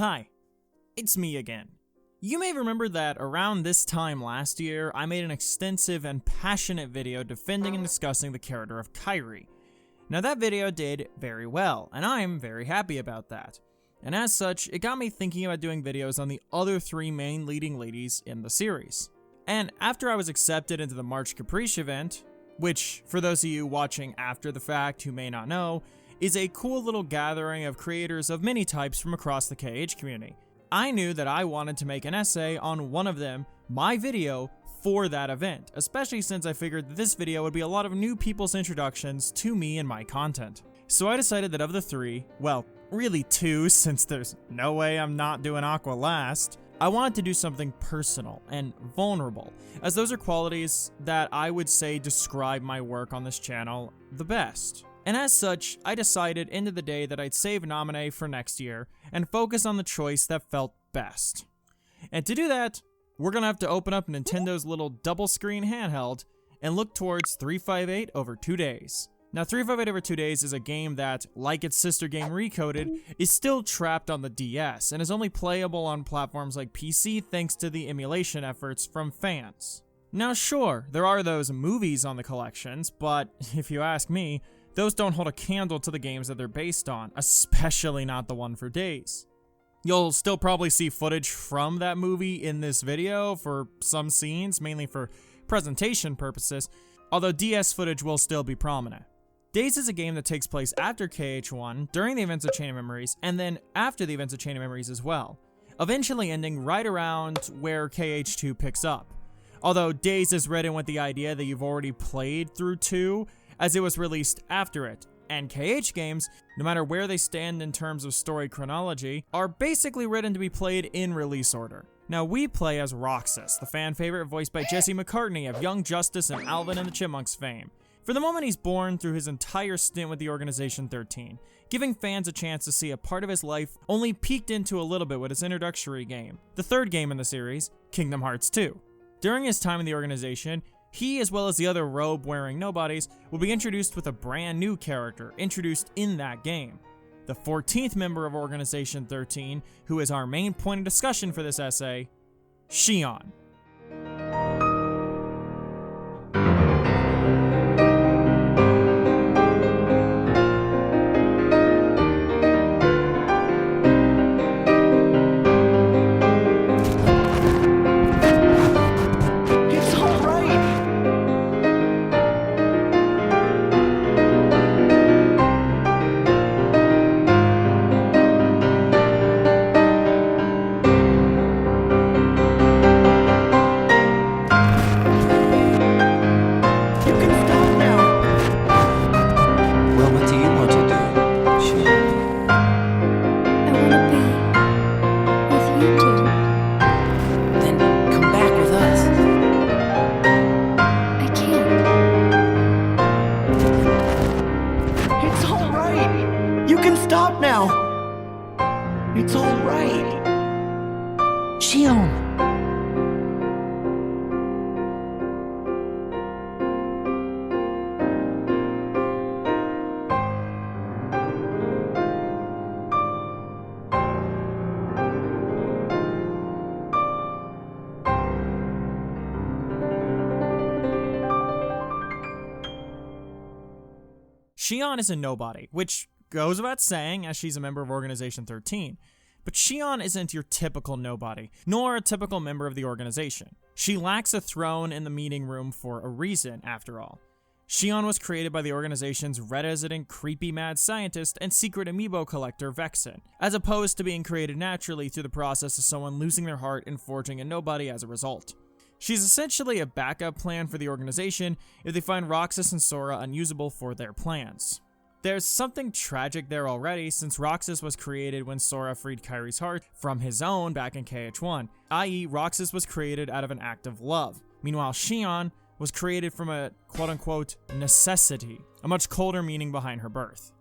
Hi, it's me again. You may remember that around this time last year, I made an extensive and passionate video defending and discussing the character of Kyrie. Now that video did very well, and I'm very happy about that. And as such, it got me thinking about doing videos on the other three main leading ladies in the series. And after I was accepted into the March Caprice event, which, for those of you watching after the fact who may not know, is a cool little gathering of creators of many types from across the KH community, I knew that I wanted to make an essay on one of them, my video, for that event, especially since I figured that this video would be a lot of new people's introductions to me and my content. So I decided that of the three, well, really two, since there's no way I'm not doing Aqua last, I wanted to do something personal and vulnerable, as those are qualities that I would say describe my work on this channel the best. And as such, I decided into the day that I'd save Nominee for next year and focus on the choice that felt best. And to do that, we're gonna have to open up Nintendo's little double screen handheld and look towards 358 over 2 days. Now 358 over 2 days is a game that, like its sister game Recoded, is still trapped on the DS and is only playable on platforms like PC thanks to the emulation efforts from fans. Now sure, there are those movies on the collections, but if you ask me, those don't hold a candle to the games that they're based on, especially not the one for Days. You'll still probably see footage from that movie in this video for some scenes, mainly for presentation purposes, although DS footage will still be prominent. Days is a game that takes place after KH1, during the events of Chain of Memories, and then after the events of Chain of Memories as well, eventually ending right around where KH2 picks up. Although Days is written with the idea that you've already played through 2, as it was released after it, and KH games, no matter where they stand in terms of story chronology, are basically written to be played in release order. Now we play as Roxas, the fan favorite voiced by Jesse McCartney of Young Justice and Alvin and the Chipmunks fame, for the moment he's born through his entire stint with the Organization 13, giving fans a chance to see a part of his life only peeked into a little bit with his introductory game, the third game in the series, Kingdom Hearts 2. During his time in the organization, he, as well as the other robe-wearing nobodies, will be introduced with a brand new character introduced in that game. The 14th member of Organization 13, who is our main point of discussion for this essay, Xion. It's all right. Xion. Xion is a nobody, which goes without saying as she's a member of Organization 13. But Xion isn't your typical nobody, nor a typical member of the organization. She lacks a throne in the meeting room for a reason, after all. Xion was created by the organization's resident creepy mad scientist and secret amiibo collector Vexen, as opposed to being created naturally through the process of someone losing their heart and forging a nobody as a result. She's essentially a backup plan for the organization if they find Roxas and Sora unusable for their plans. There's something tragic there already, since Roxas was created when Sora freed Kyrie's heart from his own back in KH1, i.e. Roxas was created out of an act of love. Meanwhile, Xion was created from a quote-unquote necessity, a much colder meaning behind her birth.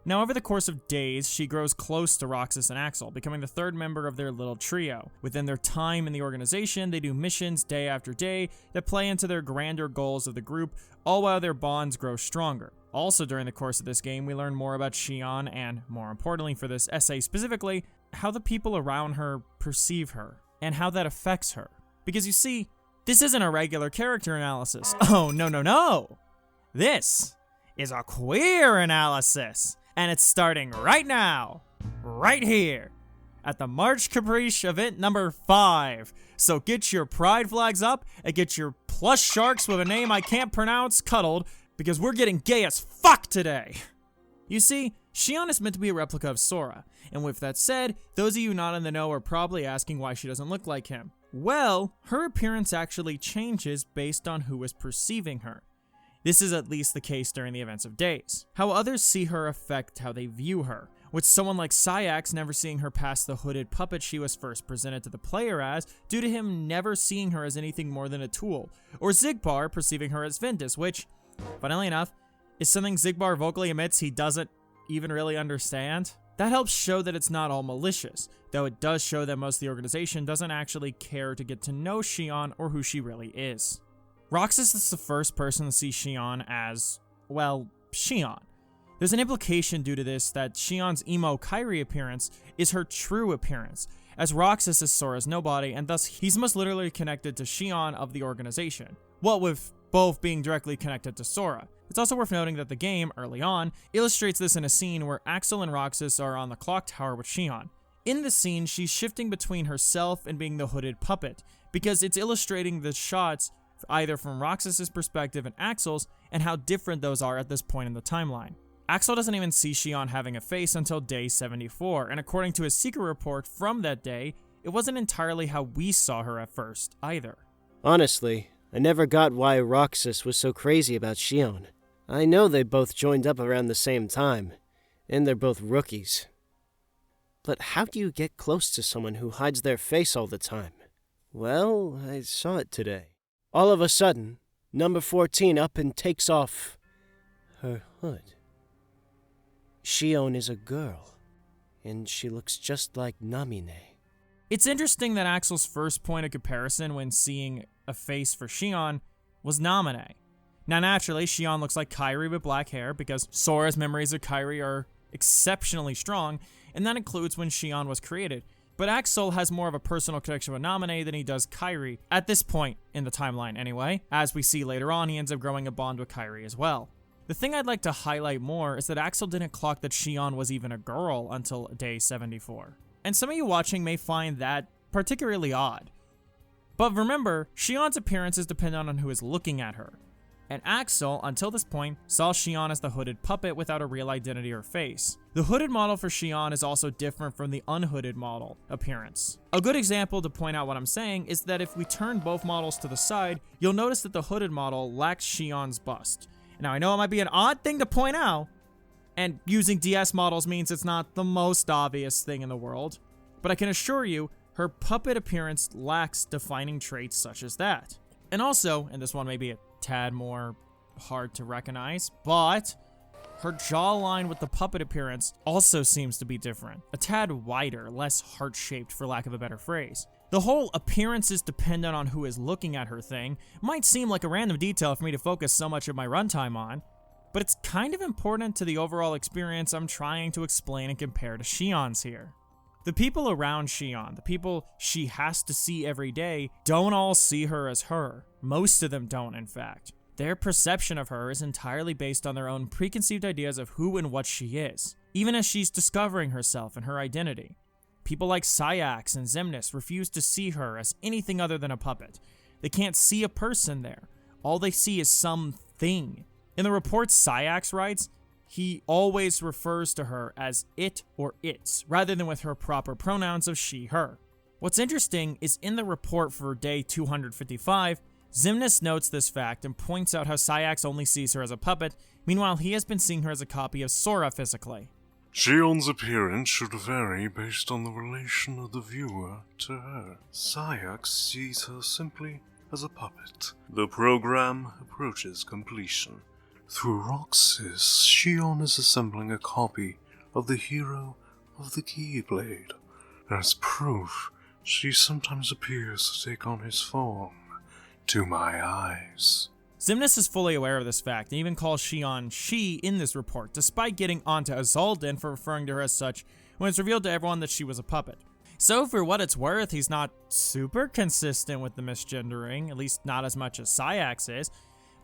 Now, over the course of days, she grows close to Roxas and Axel, becoming the third member of their little trio. Within their time in the organization, they do missions day after day that play into their grander goals of the group, all while their bonds grow stronger. Also during the course of this game, we learn more about Xion and, more importantly for this essay specifically, how the people around her perceive her, and how that affects her. Because you see, this isn't a regular character analysis. Oh, no. This is a queer analysis, and it's starting right now, right here, at the March Caprice event number 5. So get your pride flags up and get your plush sharks with a name I can't pronounce cuddled, because we're getting gay as fuck today. You see, Xion is meant to be a replica of Sora, and with that said, those of you not in the know are probably asking why she doesn't look like him. Well, her appearance actually changes based on who is perceiving her. This is at least the case during the events of Days. How others see her affect how they view her, with someone like Sayax never seeing her past the hooded puppet she was first presented to the player as, due to him never seeing her as anything more than a tool, or Xigbar perceiving her as Ventus, which, funnily enough, is something Xigbar vocally admits he doesn't even really understand. That helps show that it's not all malicious, though it does show that most of the organization doesn't actually care to get to know Xion or who she really is. Roxas is the first person to see Xion as, well, Xion. There's an implication due to this that Xion's emo Kairi appearance is her true appearance, as Roxas is Sora's nobody, and thus he's most literally connected to Xion of the organization, what with both being directly connected to Sora. It's also worth noting that the game, early on, illustrates this in a scene where Axel and Roxas are on the clock tower with Xion. In the scene, she's shifting between herself and being the hooded puppet, because it's illustrating the shots either from Roxas' perspective and Axel's, and how different those are at this point in the timeline. Axel doesn't even see Xion having a face until day 74, and according to his secret report from that day, it wasn't entirely how we saw her at first, either. Honestly, I never got why Roxas was so crazy about Xion. I know they both joined up around the same time, and they're both rookies. But how do you get close to someone who hides their face all the time? Well, I saw it today. All of a sudden, number 14 up and takes off her hood. Xion is a girl, and she looks just like Namine. It's interesting that Axel's first point of comparison when seeing a face for Xion was Namine. Now naturally, Xion looks like Kairi with black hair because Sora's memories of Kairi are exceptionally strong, and that includes when Xion was created. But Axel has more of a personal connection with Namine than he does Kairi, at this point in the timeline anyway. As we see later on, he ends up growing a bond with Kairi as well. The thing I'd like to highlight more is that Axel didn't clock that Xion was even a girl until day 74. And some of you watching may find that particularly odd. But remember, Xion's appearance is dependent on who is looking at her. And Axel, until this point, saw Xion as the hooded puppet without a real identity or face. The hooded model for Xion is also different from the unhooded model appearance. A good example to point out what I'm saying is that if we turn both models to the side, you'll notice that the hooded model lacks Xion's bust. Now I know it might be an odd thing to point out, and using DS models means it's not the most obvious thing in the world, but I can assure you, her puppet appearance lacks defining traits such as that. And also, and this one may be a tad more hard to recognize, but her jawline with the puppet appearance also seems to be different. A tad wider, less heart-shaped for lack of a better phrase. The whole appearance is dependent on who is looking at her thing might seem like a random detail for me to focus so much of my runtime on, but it's kind of important to the overall experience I'm trying to explain and compare to Xion's here. The people around Xion, the people she has to see every day, don't all see her as her. Most of them don't, in fact. Their perception of her is entirely based on their own preconceived ideas of who and what she is, even as she's discovering herself and her identity. People like Sayax and Xemnas refuse to see her as anything other than a puppet. They can't see a person there. All they see is something. In the report Sayax writes, he always refers to her as it or its, rather than with her proper pronouns of she, her. What's interesting is in the report for day 255, Xemnas notes this fact and points out how Sayax only sees her as a puppet, meanwhile he has been seeing her as a copy of Sora physically. Xion's appearance should vary based on the relation of the viewer to her. Sayax sees her simply as a puppet. The program approaches completion. Through Roxas, Xion is assembling a copy of the hero of the Keyblade. As proof, she sometimes appears to take on his form, to my eyes. Xemnas is fully aware of this fact and even calls Xion she in this report, despite getting onto Azaldan for referring to her as such when it's revealed to everyone that she was a puppet. So for what it's worth, he's not super consistent with the misgendering, at least not as much as Sayax is,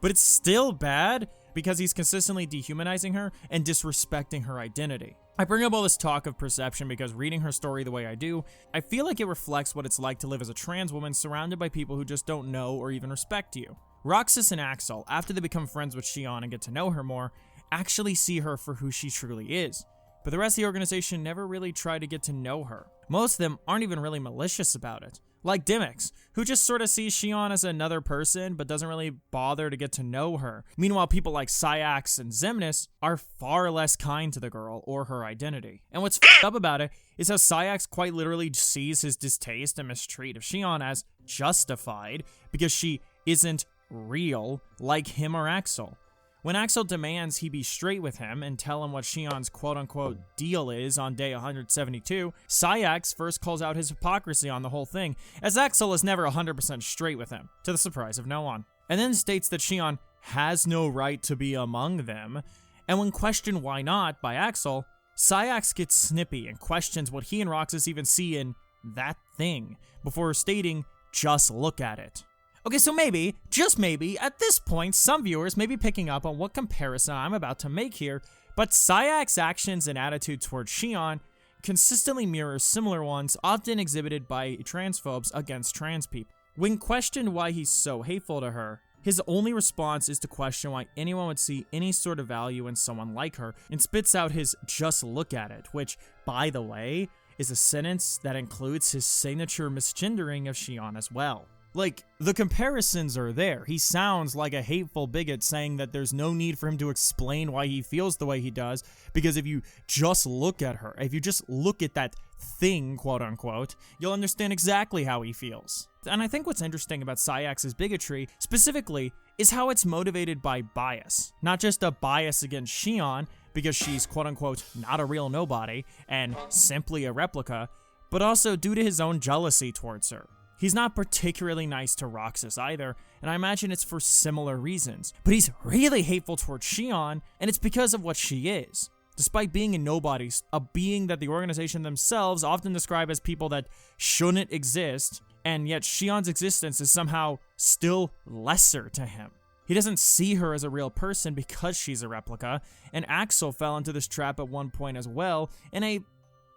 but it's still bad because he's consistently dehumanizing her and disrespecting her identity. I bring up all this talk of perception because reading her story the way I do, I feel like it reflects what it's like to live as a trans woman surrounded by people who just don't know or even respect you. Roxas and Axel, after they become friends with Xion and get to know her more, actually see her for who she truly is. But the rest of the organization never really try to get to know her. Most of them aren't even really malicious about it. Like Dimix, who just sort of sees Xion as another person, but doesn't really bother to get to know her. Meanwhile, people like Sayax and Xemnas are far less kind to the girl or her identity. And what's f***ed up about it is how Sayax quite literally sees his distaste and mistreat of Xion as justified because she isn't real like him or Axel. When Axel demands he be straight with him and tell him what Xion's quote-unquote deal is on day 172, Sayax first calls out his hypocrisy on the whole thing, as Axel is never 100% straight with him, to the surprise of no one, and then states that Xion has no right to be among them, and when questioned why not by Axel, Sayax gets snippy and questions what he and Roxas even see in that thing, before stating, just look at it. Okay, so maybe, just maybe, at this point, some viewers may be picking up on what comparison I'm about to make here, but Sayax's actions and attitude towards Xion consistently mirror similar ones often exhibited by transphobes against trans people. When questioned why he's so hateful to her, his only response is to question why anyone would see any sort of value in someone like her, and spits out his "just look at it," which, by the way, is a sentence that includes his signature misgendering of Xion as well. Like, the comparisons are there. He sounds like a hateful bigot saying that there's no need for him to explain why he feels the way he does, because if you just look at her, if you just look at that thing, quote unquote, you'll understand exactly how he feels. And I think what's interesting about Sayax's bigotry, specifically, is how it's motivated by bias. Not just a bias against Xion, because she's quote unquote not a real nobody, and simply a replica, but also due to his own jealousy towards her. He's not particularly nice to Roxas either, and I imagine it's for similar reasons. But he's really hateful towards Xion, and it's because of what she is. Despite being a nobody, a being that the organization themselves often describe as people that shouldn't exist, and yet Xion's existence is somehow still lesser to him. He doesn't see her as a real person because she's a replica, and Axel fell into this trap at one point as well, in a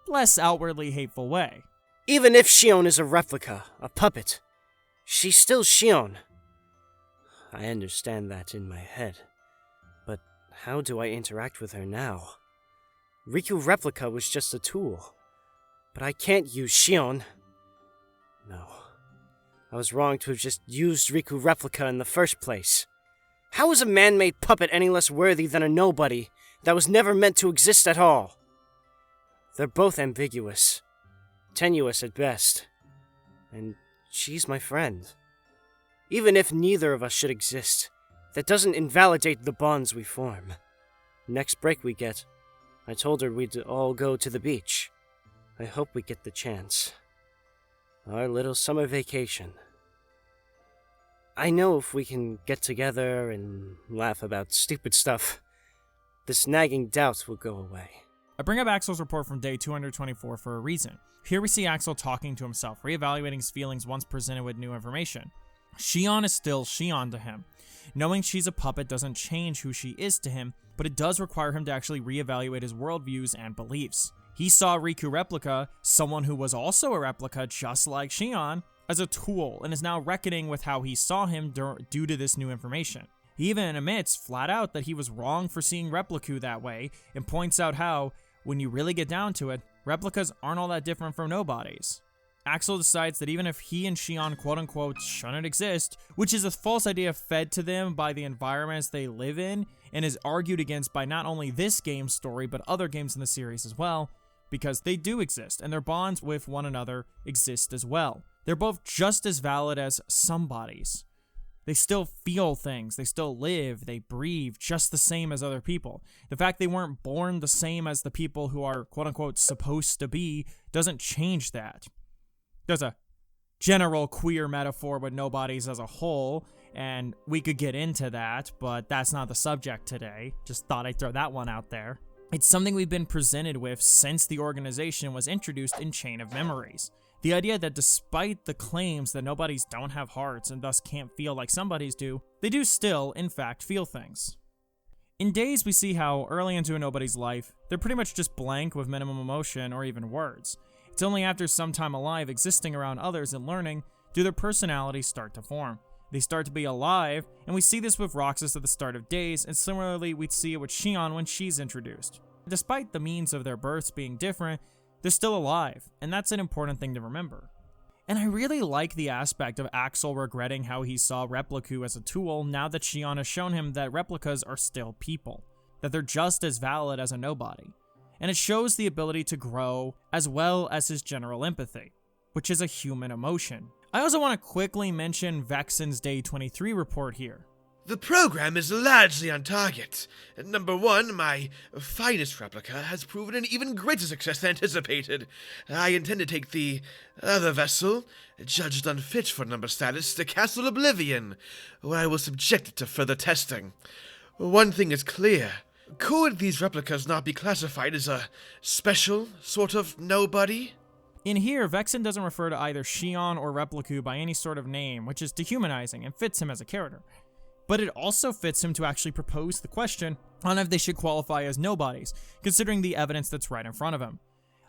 less outwardly hateful way. Even if Xion is a replica, a puppet, she's still Xion. I understand that in my head, but how do I interact with her now? Riku Replica was just a tool, but I can't use Xion. No, I was wrong to have just used Riku Replica in the first place. How is a man-made puppet any less worthy than a nobody that was never meant to exist at all? They're both ambiguous. Tenuous at best, and she's my friend. Even if neither of us should exist, that doesn't invalidate the bonds we form. Next break we get, I told her we'd all go to the beach. I hope we get the chance. Our little summer vacation. I know if we can get together and laugh about stupid stuff, this nagging doubt will go away. I bring up Axel's report from day 224 for a reason. Here we see Axel talking to himself, reevaluating his feelings once presented with new information. Xion is still Xion to him. Knowing she's a puppet doesn't change who she is to him, but it does require him to actually reevaluate his worldviews and beliefs. He saw Riku Replica, someone who was also a replica just like Xion, as a tool, and is now reckoning with how he saw him due to this new information. He even admits flat out that he was wrong for seeing Repliku that way, and points out how, when you really get down to it, replicas aren't all that different from nobodies. Axel decides that even if he and Xion quote-unquote shouldn't exist, which is a false idea fed to them by the environments they live in, and is argued against by not only this game's story, but other games in the series as well, because they do exist, and their bonds with one another exist as well. They're both just as valid as somebodies. They still feel things, they still live, they breathe just the same as other people. The fact they weren't born the same as the people who are quote-unquote supposed to be doesn't change that. There's a general queer metaphor with nobodies as a whole, and we could get into that, but that's not the subject today. Just thought I'd throw that one out there. It's something we've been presented with since the organization was introduced in Chain of Memories. The idea that despite the claims that nobodies don't have hearts and thus can't feel like somebodies do, they do still, in fact, feel things. In Days, we see how early into a nobody's life, they're pretty much just blank with minimum emotion or even words. It's only after some time alive existing around others and learning do their personalities start to form. They start to be alive, and we see this with Roxas at the start of Days, and similarly we'd see it with Xion when she's introduced. Despite the means of their births being different, they're still alive, and that's an important thing to remember. And I really like the aspect of Axel regretting how he saw Repliku as a tool now that Xion has shown him that replicas are still people, that they're just as valid as a nobody. And it shows the ability to grow as well as his general empathy, which is a human emotion. I also want to quickly mention Vexen's Day 23 report here. The program is largely on target. Number 1, my finest replica has proven an even greater success than anticipated. I intend to take the other vessel, judged unfit for number status, to Castle Oblivion, where I will subject it to further testing. One thing is clear. Could these replicas not be classified as a special sort of nobody? In here, Vexen doesn't refer to either Xion or Repliku by any sort of name, which is dehumanizing and fits him as a character. But it also fits him to actually propose the question on if they should qualify as nobodies, considering the evidence that's right in front of him.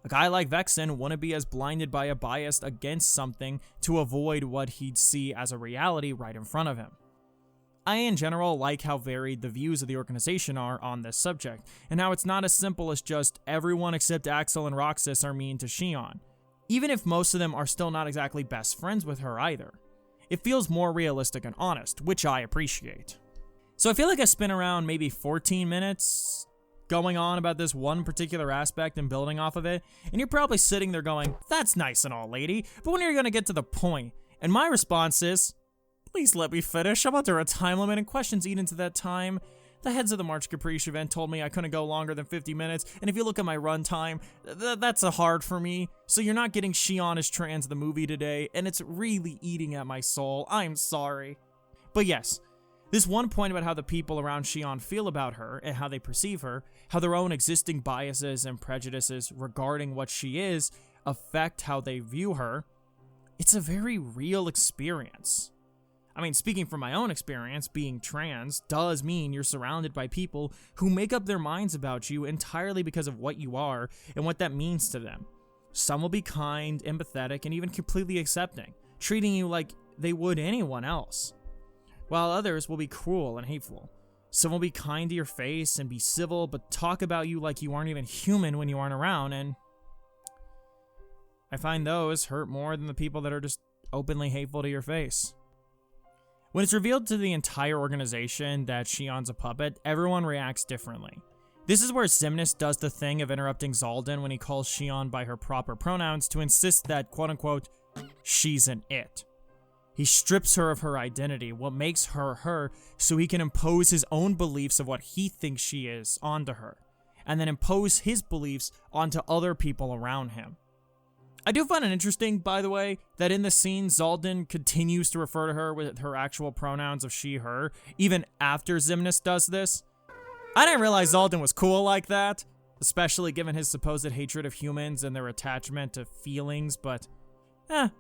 A guy like Vexen wouldn't be as blinded by a bias against something to avoid what he'd see as a reality right in front of him. I, in general, like how varied the views of the organization are on this subject, and how it's not as simple as just everyone except Axel and Roxas are mean to Xion, even if most of them are still not exactly best friends with her either. It feels more realistic and honest, which I appreciate. So I feel like I spent around maybe 14 minutes going on about this one particular aspect and building off of it, and you're probably sitting there going, that's nice and all, lady, but when are you going to get to the point? And my response is, please let me finish. I'm under a time limit and questions eat into that time. The heads of the March Caprice event told me I couldn't go longer than 50 minutes, and if you look at my runtime, that's a hard for me. So you're not getting Xion as trans the movie today, and it's really eating at my soul. I'm sorry. But yes, this one point about how the people around Xion feel about her and how they perceive her, how their own existing biases and prejudices regarding what she is affect how they view her, it's a very real experience. I mean, speaking from my own experience, being trans does mean you're surrounded by people who make up their minds about you entirely because of what you are and what that means to them. Some will be kind, empathetic, and even completely accepting, treating you like they would anyone else, while others will be cruel and hateful. Some will be kind to your face and be civil, but talk about you like you aren't even human when you aren't around, and I find those hurt more than the people that are just openly hateful to your face. When it's revealed to the entire organization that Xion's a puppet, everyone reacts differently. This is where Xemnas does the thing of interrupting Xaldin when he calls Xion by her proper pronouns to insist that, quote-unquote, she's an it. He strips her of her identity, what makes her her, so he can impose his own beliefs of what he thinks she is onto her, and then impose his beliefs onto other people around him. I do find it interesting, by the way, that in the scene, Xaldin continues to refer to her with her actual pronouns of she, her, even after Xemnas does this. I didn't realize Xaldin was cool like that, especially given his supposed hatred of humans and their attachment to feelings, but an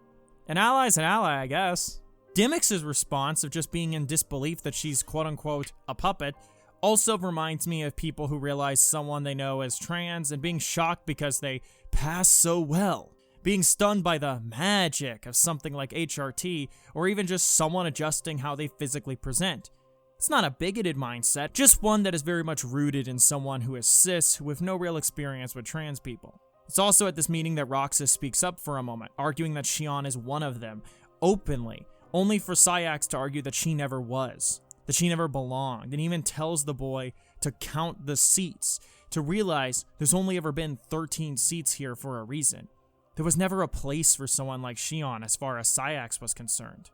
ally's an ally, I guess. Dimix's response of just being in disbelief that she's quote-unquote a puppet also reminds me of people who realize someone they know is trans and being shocked because they pass so well. Being stunned by the magic of something like HRT, or even just someone adjusting how they physically present. It's not a bigoted mindset, just one that is very much rooted in someone who is cis with no real experience with trans people. It's also at this meeting that Roxas speaks up for a moment, arguing that Xion is one of them, openly, only for Syax to argue that she never was, that she never belonged, and even tells the boy to count the seats, to realize there's only ever been 13 seats here for a reason. There was never a place for someone like Xion as far as Syax was concerned.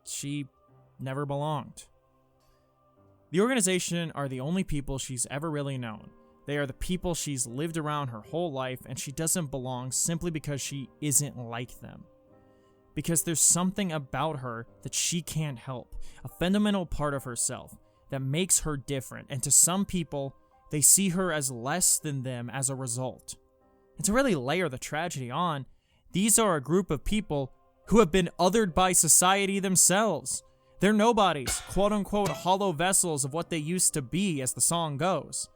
She never belonged. The organization are the only people she's ever really known. They are the people she's lived around her whole life, and she doesn't belong simply because she isn't like them. Because there's something about her that she can't help, a fundamental part of herself that makes her different, and to some people, they see her as less than them as a result. And to really layer the tragedy on, these are a group of people who have been othered by society themselves. They're nobodies, quote-unquote hollow vessels of what they used to be, as the song goes.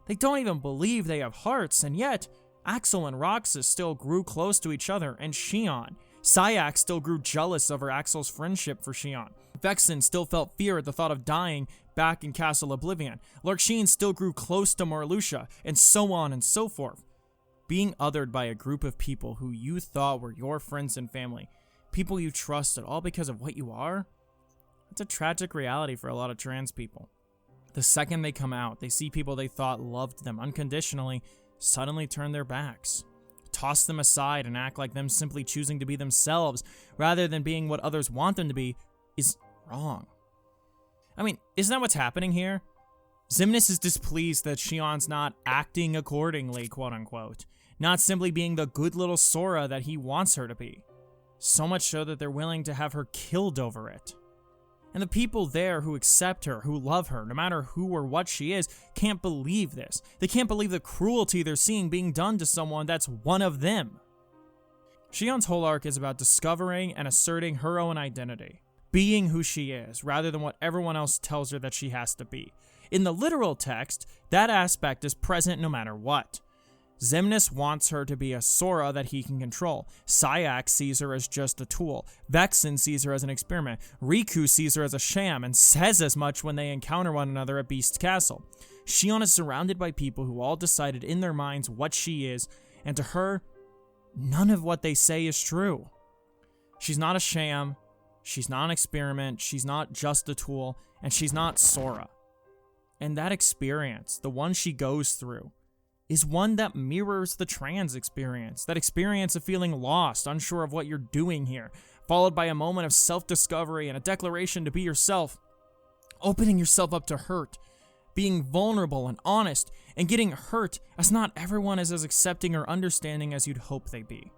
They don't even believe they have hearts, and yet, Axel and Roxas still grew close to each other, and Xion. Syax still grew jealous over Axel's friendship for Xion. Vexen still felt fear at the thought of dying back in Castle Oblivion. Larxene still grew close to Marluxia, and so on and so forth. Being othered by a group of people who you thought were your friends and family, people you trusted, all because of what you are, it's a tragic reality for a lot of trans people. The second they come out, they see people they thought loved them unconditionally suddenly turn their backs, toss them aside, and act like them simply choosing to be themselves rather than being what others want them to be is wrong. I mean, isn't that what's happening here? Xemnas is displeased that Xion's not acting accordingly, quote-unquote, not simply being the good little Sora that he wants her to be. So much so that they're willing to have her killed over it. And the people there who accept her, who love her, no matter who or what she is, can't believe this. They can't believe the cruelty they're seeing being done to someone that's one of them. Xion's whole arc is about discovering and asserting her own identity, being who she is, rather than what everyone else tells her that she has to be. In the literal text, that aspect is present no matter what. Xemnas wants her to be a Sora that he can control. Syax sees her as just a tool. Vexen sees her as an experiment. Riku sees her as a sham and says as much when they encounter one another at Beast's Castle. Xion is surrounded by people who all decided in their minds what she is, and to her, none of what they say is true. She's not a sham, she's not an experiment, she's not just a tool, and she's not Sora. And that experience, the one she goes through, is one that mirrors the trans experience. That experience of feeling lost, unsure of what you're doing here, followed by a moment of self-discovery and a declaration to be yourself, opening yourself up to hurt, being vulnerable and honest, and getting hurt as not everyone is as accepting or understanding as you'd hope they be.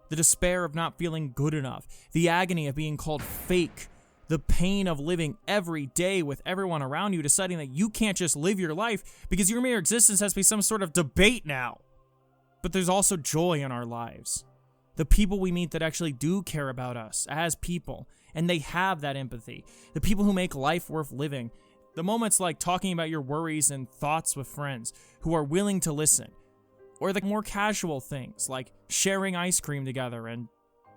The despair of not feeling good enough, the agony of being called fake, the pain of living every day with everyone around you deciding that you can't just live your life because your mere existence has to be some sort of debate now. But there's also joy in our lives. The people we meet that actually do care about us as people, and they have that empathy. The people who make life worth living. The moments like talking about your worries and thoughts with friends who are willing to listen. Or the more casual things like sharing ice cream together and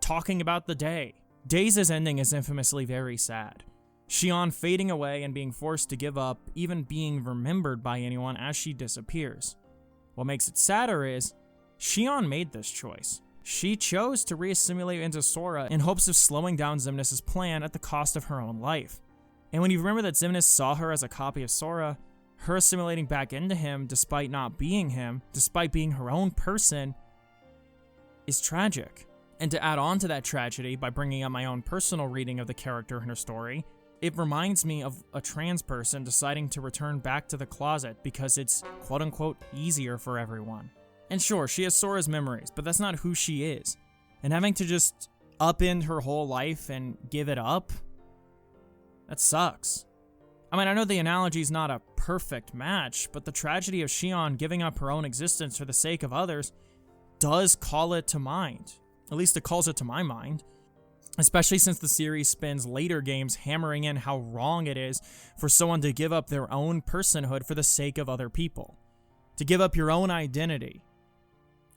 talking about the day. Days' ending is infamously very sad. Xion fading away and being forced to give up, even being remembered by anyone as she disappears. What makes it sadder is, Xion made this choice. She chose to re-assimilate into Sora in hopes of slowing down Xemnas' plan at the cost of her own life. And when you remember that Xemnas saw her as a copy of Sora, her assimilating back into him despite not being him, despite being her own person, is tragic. And to add on to that tragedy by bringing up my own personal reading of the character and her story, it reminds me of a trans person deciding to return back to the closet because it's quote-unquote easier for everyone. And sure, she has Sora's memories, but that's not who she is. And having to just upend her whole life and give it up, that sucks. I mean, I know the analogy's not a perfect match, but the tragedy of Xion giving up her own existence for the sake of others does call it to mind. At least it calls it to my mind. Especially since the series spends later games hammering in how wrong it is for someone to give up their own personhood for the sake of other people. To give up your own identity,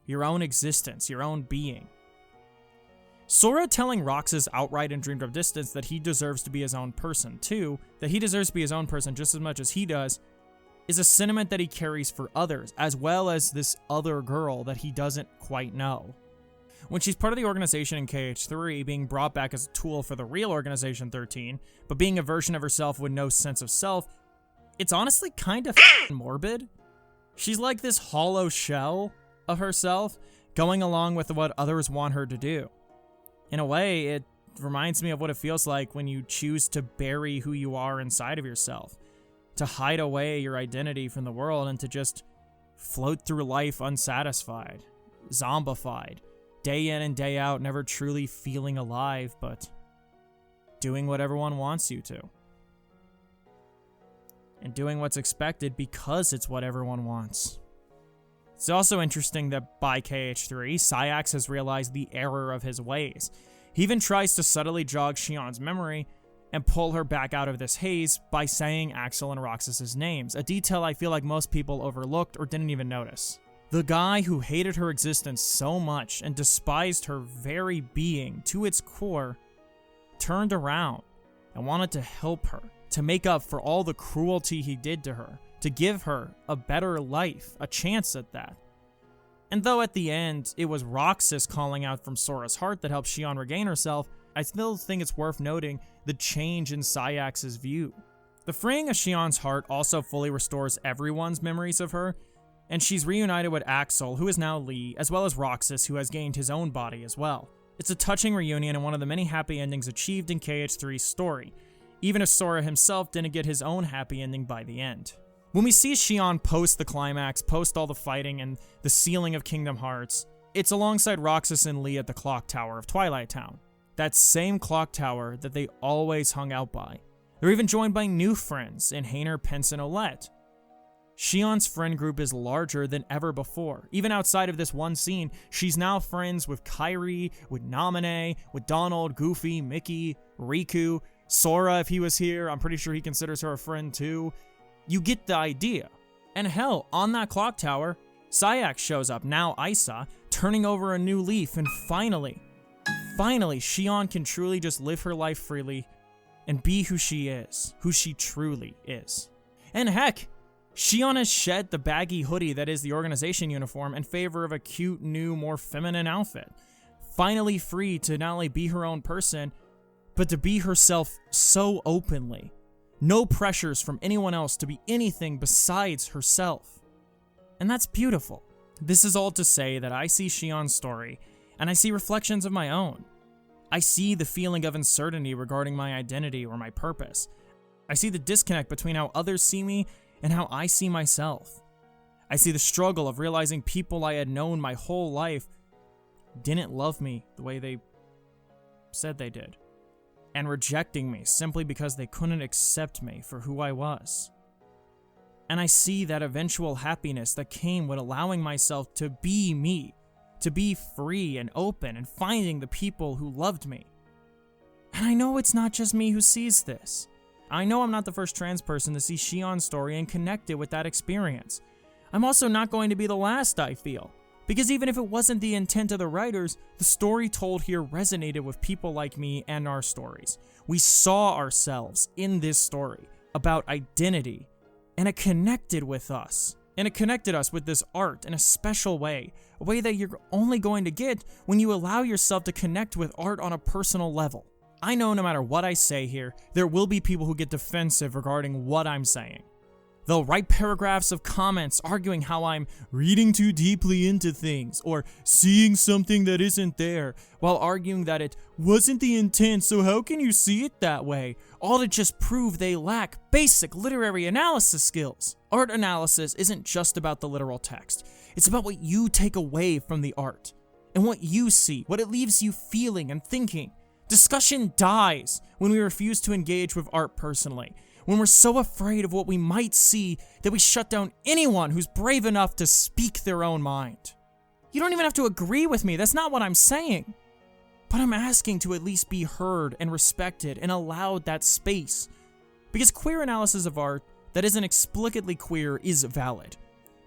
your own existence, your own being. Sora telling Roxas outright in Dream Drop Distance that he deserves to be his own person too, that he deserves to be his own person just as much as he does, is a sentiment that he carries for others, as well as this other girl that he doesn't quite know. When she's part of the organization in KH3, being brought back as a tool for the real Organization 13, but being a version of herself with no sense of self, it's honestly kind of morbid. She's like this hollow shell of herself, going along with what others want her to do. In a way, it reminds me of what it feels like when you choose to bury who you are inside of yourself, to hide away your identity from the world and to just float through life unsatisfied, zombified, day in and day out, never truly feeling alive, but doing what everyone wants you to. and doing what's expected because it's what everyone wants. It's also interesting that by KH3, Sayax has realized the error of his ways. He even tries to subtly jog Xion's memory and pull her back out of this haze by saying Axel and Roxas' names, a detail I feel like most people overlooked or didn't even notice. The guy who hated her existence so much and despised her very being to its core turned around and wanted to help her, to make up for all the cruelty he did to her, to give her a better life, a chance at that. And though at the end it was Roxas calling out from Sora's heart that helped Xion regain herself, I still think it's worth noting the change in Sayax's view. The freeing of Xion's heart also fully restores everyone's memories of her, and she's reunited with Axel, who is now Lee, as well as Roxas, who has gained his own body as well. It's a touching reunion and one of the many happy endings achieved in KH3's story, even if Sora himself didn't get his own happy ending by the end. When we see Xion post the climax, post all the fighting and the sealing of Kingdom Hearts, it's alongside Roxas and Lee at the clock tower of Twilight Town. That same clock tower that they always hung out by. They're even joined by new friends in Hainer, Pence, and Olette. Xion's friend group is larger than ever before. Even outside of this one scene, she's now friends with Kairi, with Naminé, with Donald, Goofy, Mickey, Riku, Sora if he was here. I'm pretty sure he considers her a friend too. You get the idea. And hell, on that clock tower, Sayax shows up, now Isa, turning over a new leaf, and finally, Xion can truly just live her life freely and be who she is, who she truly is. And heck, Xion has shed the baggy hoodie that is the organization uniform in favor of a cute, new, more feminine outfit. Finally free to not only be her own person, but to be herself so openly. No pressures from anyone else to be anything besides herself. And that's beautiful. This is all to say that I see Xion's story, and I see reflections of my own. I see the feeling of uncertainty regarding my identity or my purpose. I see the disconnect between how others see me and how I see myself. I see the struggle of realizing people I had known my whole life didn't love me the way they said they did, and rejecting me simply because they couldn't accept me for who I was. And I see that eventual happiness that came with allowing myself to be me, to be free and open and finding the people who loved me. And I know it's not just me who sees this. I know I'm not the first trans person to see Xion's story and connect it with that experience. I'm also not going to be the last, I feel. Because even if it wasn't the intent of the writers, the story told here resonated with people like me and our stories. We saw ourselves in this story about identity, and it connected with us. And it connected us with this art in a special way, a way that you're only going to get when you allow yourself to connect with art on a personal level. I know no matter what I say here, there will be people who get defensive regarding what I'm saying. They'll write paragraphs of comments arguing how I'm reading too deeply into things or seeing something that isn't there, while arguing that it wasn't the intent, so how can you see it that way? All to just prove they lack basic literary analysis skills. Art analysis isn't just about the literal text. It's about what you take away from the art and what you see, what it leaves you feeling and thinking. Discussion dies when we refuse to engage with art personally, when we're so afraid of what we might see that we shut down anyone who's brave enough to speak their own mind. You don't even have to agree with me, that's not what I'm saying. But I'm asking to at least be heard and respected and allowed that space. Because queer analysis of art that isn't explicitly queer is valid.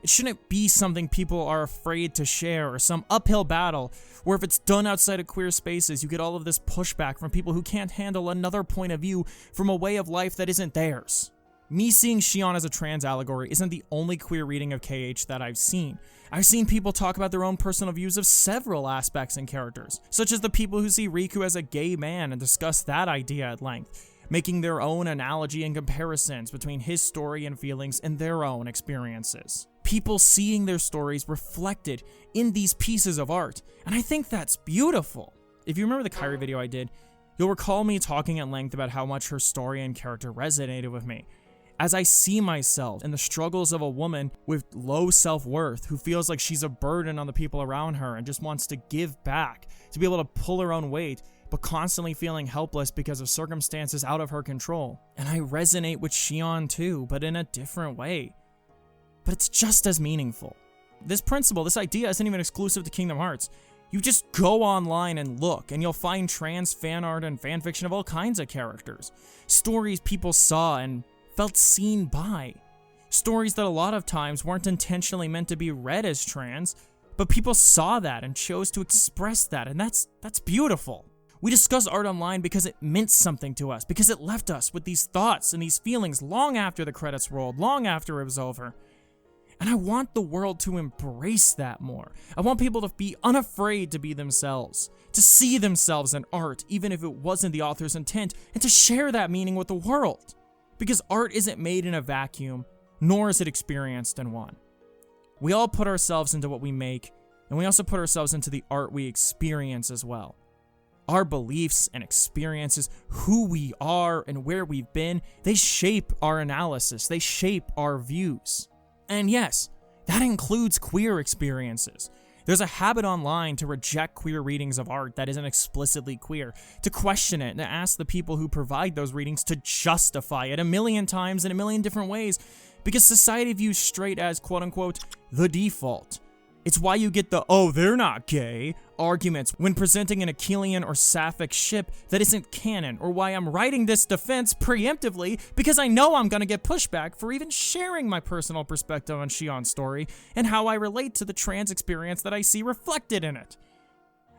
It shouldn't be something people are afraid to share or some uphill battle where if it's done outside of queer spaces, you get all of this pushback from people who can't handle another point of view from a way of life that isn't theirs. Me seeing Xion as a trans allegory isn't the only queer reading of KH that I've seen. I've seen people talk about their own personal views of several aspects and characters, such as the people who see Riku as a gay man and discuss that idea at length, making their own analogy and comparisons between his story and feelings and their own experiences. People seeing their stories reflected in these pieces of art, and I think that's beautiful. If you remember the Kairi video I did, you'll recall me talking at length about how much her story and character resonated with me, as I see myself in the struggles of a woman with low self-worth who feels like she's a burden on the people around her and just wants to give back, to be able to pull her own weight, but constantly feeling helpless because of circumstances out of her control. And I resonate with Xion too, but in a different way. But it's just as meaningful. This principle, this idea isn't even exclusive to Kingdom Hearts. You just go online and look, and you'll find trans fan art and fanfiction of all kinds of characters. Stories people saw and felt seen by. Stories that a lot of times weren't intentionally meant to be read as trans, but people saw that and chose to express that, and that's beautiful. We discuss art online because it meant something to us, because it left us with these thoughts and these feelings long after the credits rolled, long after it was over. And I want the world to embrace that more. I want people to be unafraid to be themselves, to see themselves in art, even if it wasn't the author's intent, and to share that meaning with the world. Because art isn't made in a vacuum, nor is it experienced in one. We all put ourselves into what we make, and we also put ourselves into the art we experience as well. Our beliefs and experiences, who we are and where we've been, they shape our analysis, they shape our views. And yes, that includes queer experiences. There's a habit online to reject queer readings of art that isn't explicitly queer, to question it and to ask the people who provide those readings to justify it a million times in a million different ways, because society views straight as quote-unquote the default. It's why you get the "oh, they're not gay" arguments when presenting an Achillean or Sapphic ship that isn't canon, or why I'm writing this defense preemptively because I know I'm gonna get pushback for even sharing my personal perspective on Xion's story and how I relate to the trans experience that I see reflected in it.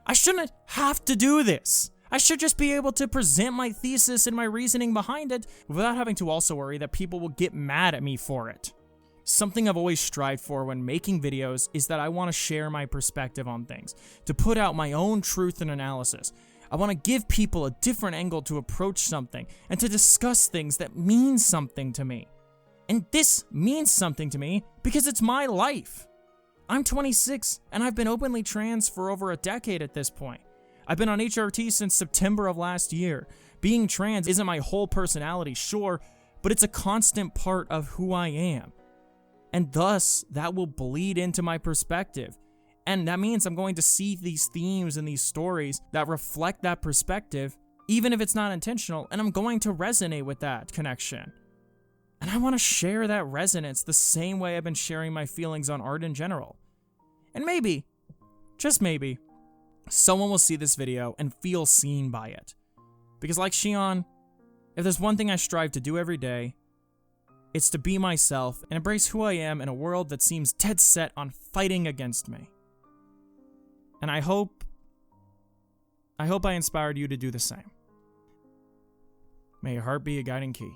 I shouldn't have to do this. I should just be able to present my thesis and my reasoning behind it without having to also worry that people will get mad at me for it. Something I've always strived for when making videos is that I want to share my perspective on things, to put out my own truth and analysis. I want to give people a different angle to approach something and to discuss things that mean something to me. And this means something to me because it's my life. I'm 26 and I've been openly trans for over a decade at this point. I've been on HRT since September of last year. Being trans isn't my whole personality, sure, but it's a constant part of who I am. And thus, that will bleed into my perspective. And that means I'm going to see these themes and these stories that reflect that perspective, even if it's not intentional, and I'm going to resonate with that connection. And I want to share that resonance the same way I've been sharing my feelings on art in general. And maybe, just maybe, someone will see this video and feel seen by it. Because like Xion, if there's one thing I strive to do every day, it's to be myself and embrace who I am in a world that seems dead set on fighting against me. And I hope I inspired you to do the same. May your heart be a guiding key.